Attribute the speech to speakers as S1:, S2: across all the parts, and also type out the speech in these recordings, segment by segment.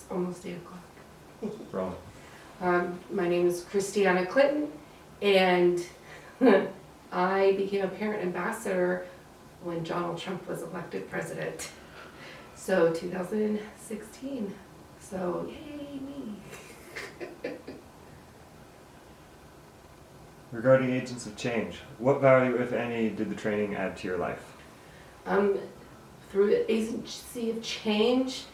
S1: almost 8 o'clock.
S2: Wrong.
S1: My name is Christianna Clinton, and I became a parent ambassador when Donald Trump was elected president. So 2016. So yay me.
S2: Regarding agents of change, what value, if any, did the training add to your life?
S1: Through the agency of change,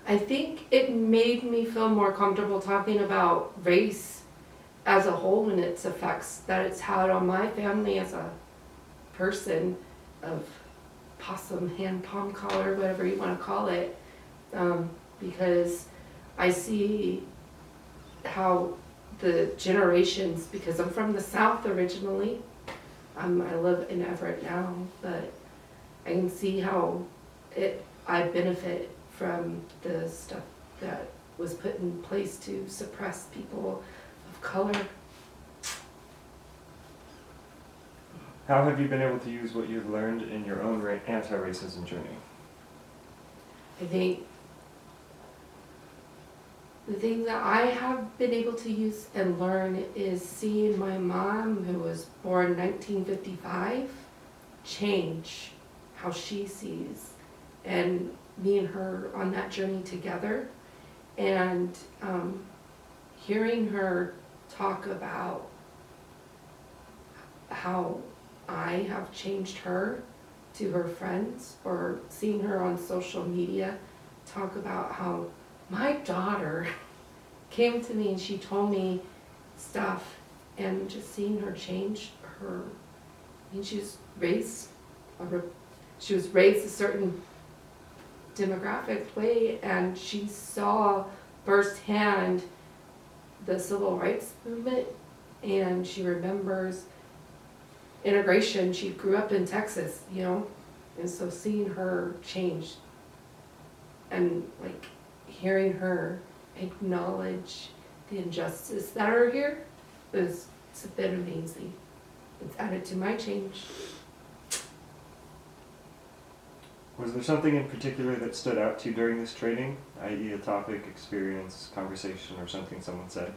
S1: I think it made me feel more comfortable talking about race as a whole and its effects that it's had on my family as a person of possum, hand, palm collar, whatever you want to call it, because I see how the generations, because I'm from the South originally, I live in Everett now, but I can see how I benefit from the stuff that was put in place to suppress people of color.
S2: How have you been able to use what you've learned in your own anti-racism journey?
S1: I think the thing that I have been able to use and learn is seeing my mom, who was born 1955, change how she sees, and me and her on that journey together, and hearing her talk about how I have changed her to her friends, or seeing her on social media talk about how my daughter came to me and she told me stuff, and just seeing her change her, I mean, she was raised a certain demographic way, and she saw firsthand the civil rights movement, and she remembers integration. She grew up in Texas, and so seeing her change and like hearing her acknowledge the injustices that are here it's been amazing. It's added to my change.
S2: Was there something in particular that stood out to you during this training, i.e. a topic, experience, conversation, or something someone said?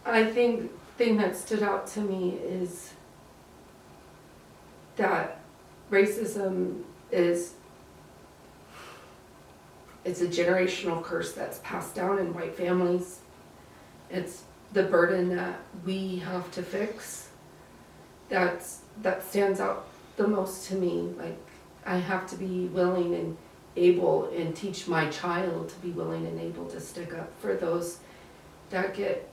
S1: I think the thing that stood out to me is that racism it's a generational curse that's passed down in white families. It's the burden that we have to fix. That stands out the most to me. Like, I have to be willing and able, and teach my child to be willing and able to stick up for those that get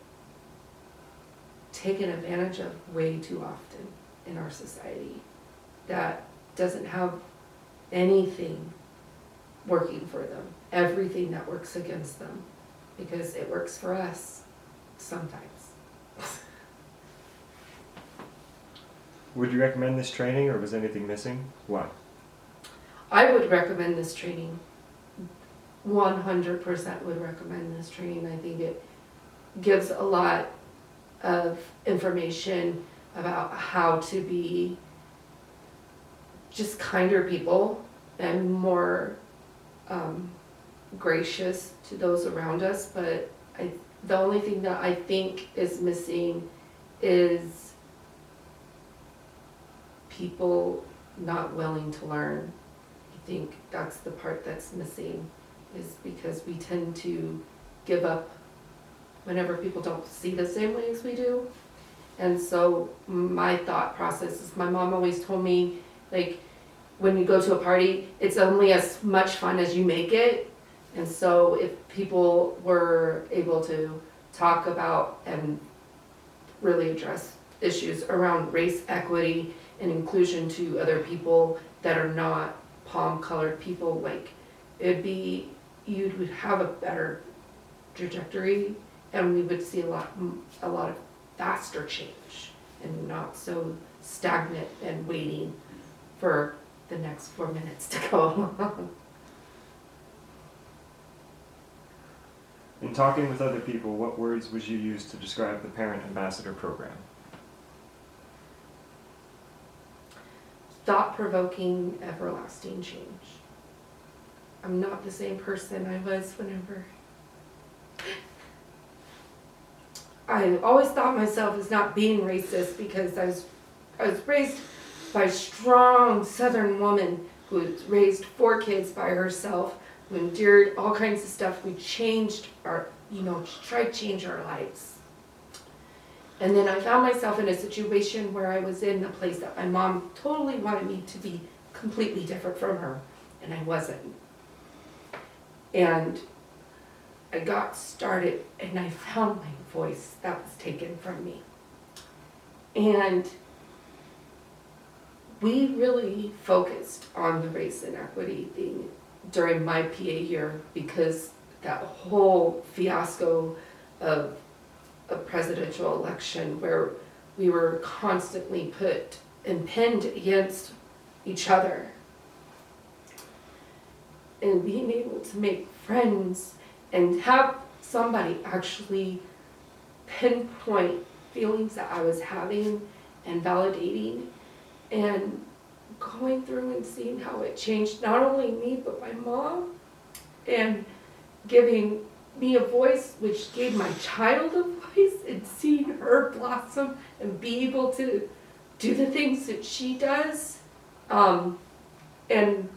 S1: taken advantage of way too often in our society, that doesn't have anything working for them, everything that works against them, because it works for us sometimes.
S2: Would you recommend this training, or was anything missing? Why?
S1: I would recommend this training. 100% would recommend this training. I think it gives a lot of information about how to be just kinder people and more gracious to those around us. But the only thing that I think is missing is people not willing to learn. I think that's the part that's missing, is because we tend to give up whenever people don't see the same way as we do. And so my thought process is, my mom always told me, like, when you go to a party, it's only as much fun as you make it. And so if people were able to talk about and really address issues around race equity and inclusion to other people that are not palm-colored people, like, you would have a better trajectory, and we would see a lot of faster change, and not so stagnant and waiting for the next 4 minutes to go along.
S2: In talking with other people, what words would you use to describe the Parent Ambassador program?
S1: Thought-provoking, everlasting change. I'm not the same person I was whenever I always thought myself as not being racist because I was raised by a strong Southern woman who was raised 4 kids by herself, who endured all kinds of stuff. We changed our, tried to change our lives. And then I found myself in a situation where I was in a place that my mom totally wanted me to be completely different from her, and I wasn't. And I got started and I found my voice that was taken from me. And we really focused on the race inequity thing during my PA year because that whole fiasco of a presidential election where we were constantly put and pinned against each other. And being able to make friends and have somebody actually pinpoint feelings that I was having and validating and going through and seeing how it changed not only me but my mom and giving me a voice which gave my child a voice and seeing her blossom and be able to do the things that she does and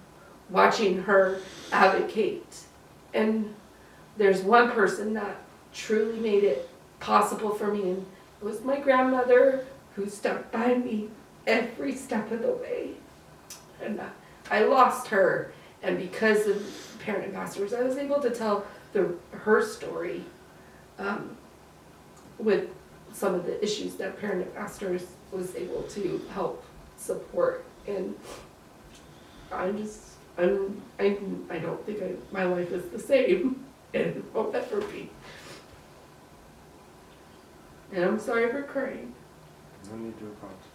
S1: watching her advocate. And there's one person that truly made it possible for me, and it was my grandmother who stuck by me every step of the way. And I lost her, and because of parent ambassadors, I was able to tell her story with some of the issues that parent ambassadors was able to help support. And I don't think my life is the same, and it won't ever be. And I'm sorry for crying.
S2: No need to apologize.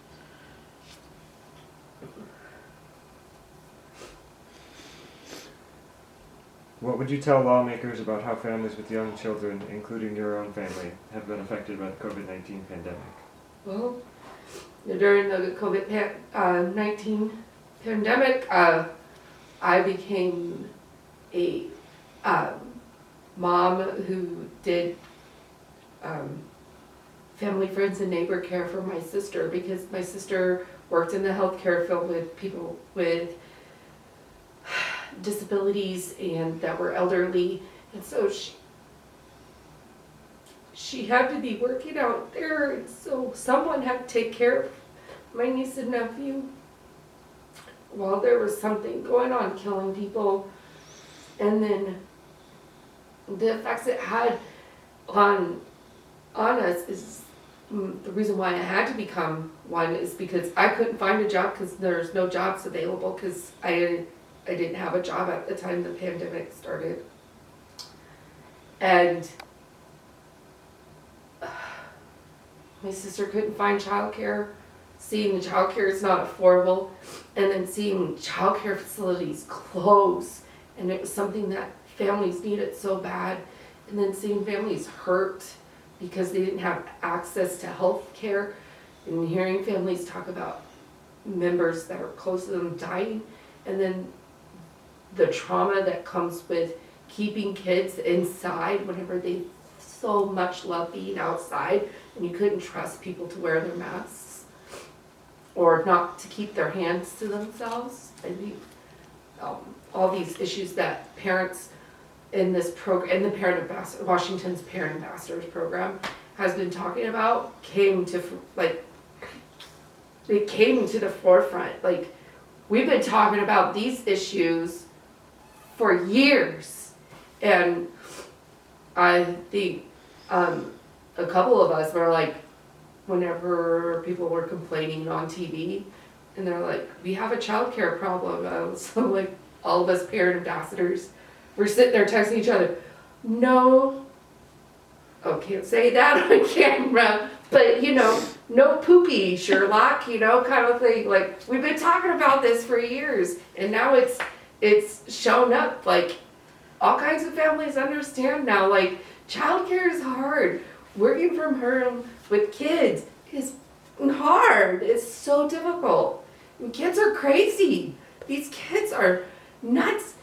S2: What would you tell lawmakers about how families with young children, including your own family, have been affected by the COVID-19 pandemic?
S1: Well, during the COVID-19 pandemic, I became a mom who did family, friends, and neighbor care for my sister because my sister worked in the healthcare field with people with disabilities and that were elderly, and so she had to be working out there, and so someone had to take care of my niece and nephew while there was something going on, killing people, and then the effects it had on us is the reason why I had to become one is because I couldn't find a job because there's no jobs available because I didn't have a job at the time the pandemic started. And my sister couldn't find childcare, seeing the childcare is not affordable, and then seeing childcare facilities close, and it was something that families needed so bad, and then seeing families hurt because they didn't have access to health care, and hearing families talk about members that are close to them dying, and then the trauma that comes with keeping kids inside whenever they so much love being outside and you couldn't trust people to wear their masks or not to keep their hands to themselves. I think all these issues that parents in this program, in the parent ambassador, Washington's Parent Ambassadors program has been talking about came to the forefront. Like, we've been talking about these issues for years, and I think a couple of us were like, whenever people were complaining on TV, and they're like, we have a childcare problem. So like, all of us parent ambassadors, we're sitting there texting each other, no, can't say that on camera, but no poopy, Sherlock, kind of thing. Like, we've been talking about this for years, and now it's shown up. Like, all kinds of families understand now, like, childcare is hard. Working from home with kids is hard. It's so difficult. And kids are crazy. These kids are nuts.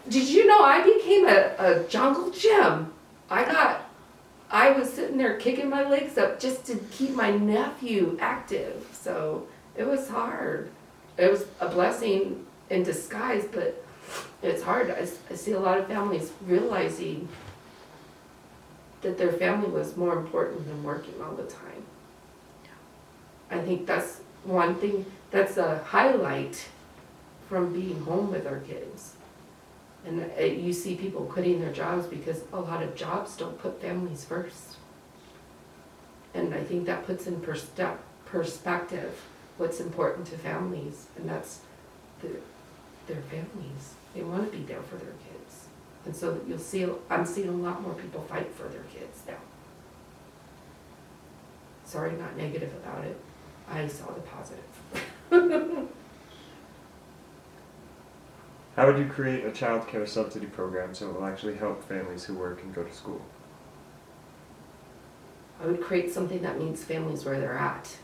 S1: Did you know I became a jungle gym? I got I was sitting there kicking my legs up just to keep my nephew active. So it was hard. It was a blessing in disguise, but it's hard. I see a lot of families realizing that their family was more important than working all the time. I think that's one thing, that's a highlight from being home with our kids. And you see people quitting their jobs because a lot of jobs don't put families first. And I think that puts in perspective what's important to families, and that's their families. They want to be there for their kids. And so you'll see, I'm seeing a lot more people fight for their kids now. Sorry, not negative about it. I saw the positive.
S2: How would you create a child care subsidy program so it will actually help families who work and go to school?
S1: I would create something that meets families where they're at.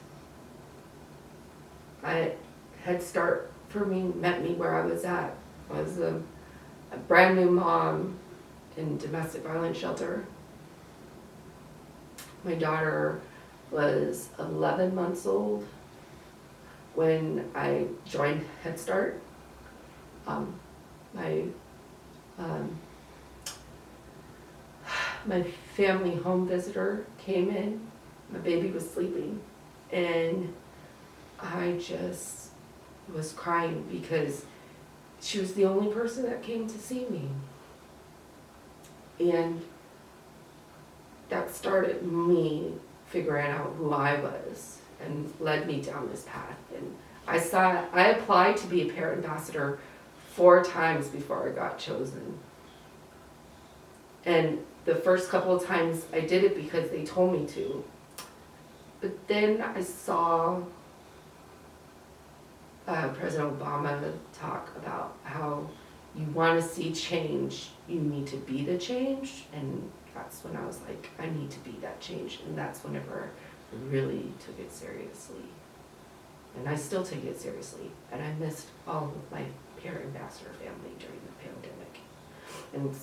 S1: Head Start for me met me where I was at. I was a brand new mom in domestic violence shelter. My daughter was 11 months old when I joined Head Start. My family home visitor came in. My baby was sleeping, and I just was crying because she was the only person that came to see me. And that started me figuring out who I was and led me down this path. And I applied to be a parent ambassador 4 times before I got chosen. And the first couple of times I did it because they told me to. But then I saw President Obama talk about how you want to see change, you need to be the change. And that's when I was like, I need to be that change. And that's whenever I really took it seriously. And I still take it seriously. And I missed all of my parent ambassador family during the pandemic. And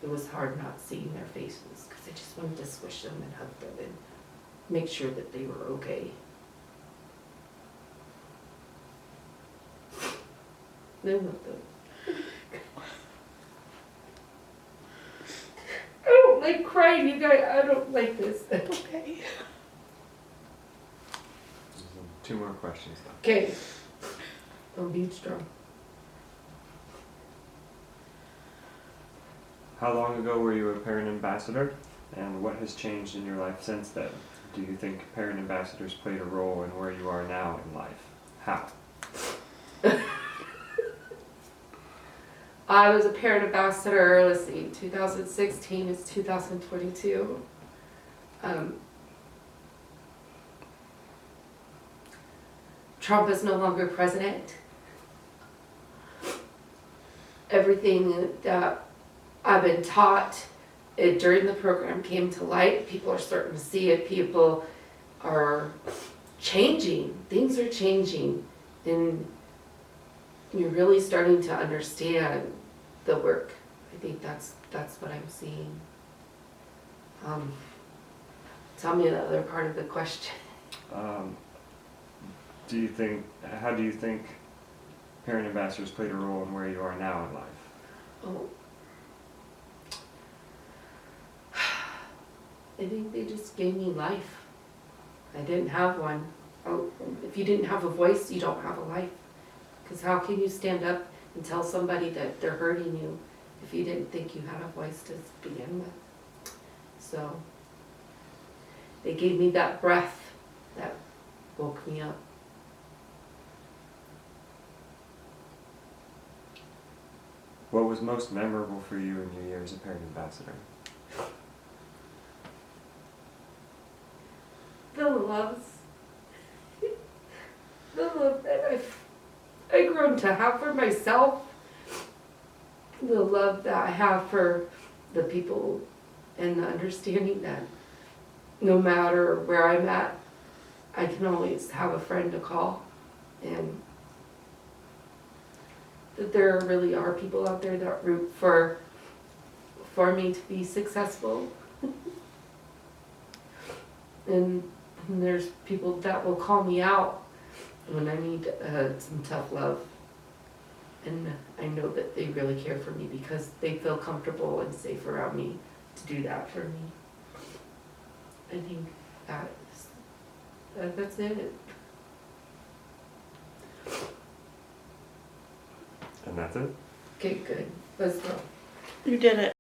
S1: it was hard not seeing their faces because I just wanted to squish them and hug them and make sure that they were okay. Then what the... I don't like crying, you guys. I don't like this.
S3: Okay.
S2: 2 more questions though.
S1: Okay. I'm being strong.
S2: How long ago were you a parent ambassador, and what has changed in your life since then? Do you think parent ambassadors played a role in where you are now in life? How?
S1: I was a parent ambassador, let's see, 2016 is 2022. Trump is no longer president. Everything that I've been taught during the program came to light. People are starting to see it. People are changing. Things are changing. And you're really starting to understand the work. I think that's what I'm seeing. Tell me the other part of the question.
S2: How do you think parent ambassadors played a role in where you are now in life?
S1: Oh. I think they just gave me life. I didn't have one. Oh, if you didn't have a voice, you don't have a life. Because how can you stand up and tell somebody that they're hurting you if you didn't think you had a voice to begin with? So they gave me that breath that woke me up.
S2: What was most memorable for you in your year as a parent ambassador?
S1: The loves, the love that I've grown to have for myself, the love that I have for the people, and the understanding that no matter where I'm at, I can always have a friend to call, and that there really are people out there that root for me to be successful. and there's people that will call me out when I need some tough love. And I know that they really care for me because they feel comfortable and safe around me to do that for me. I think that's it.
S2: And that's it?
S1: Okay, good. Let's go.
S3: You did it.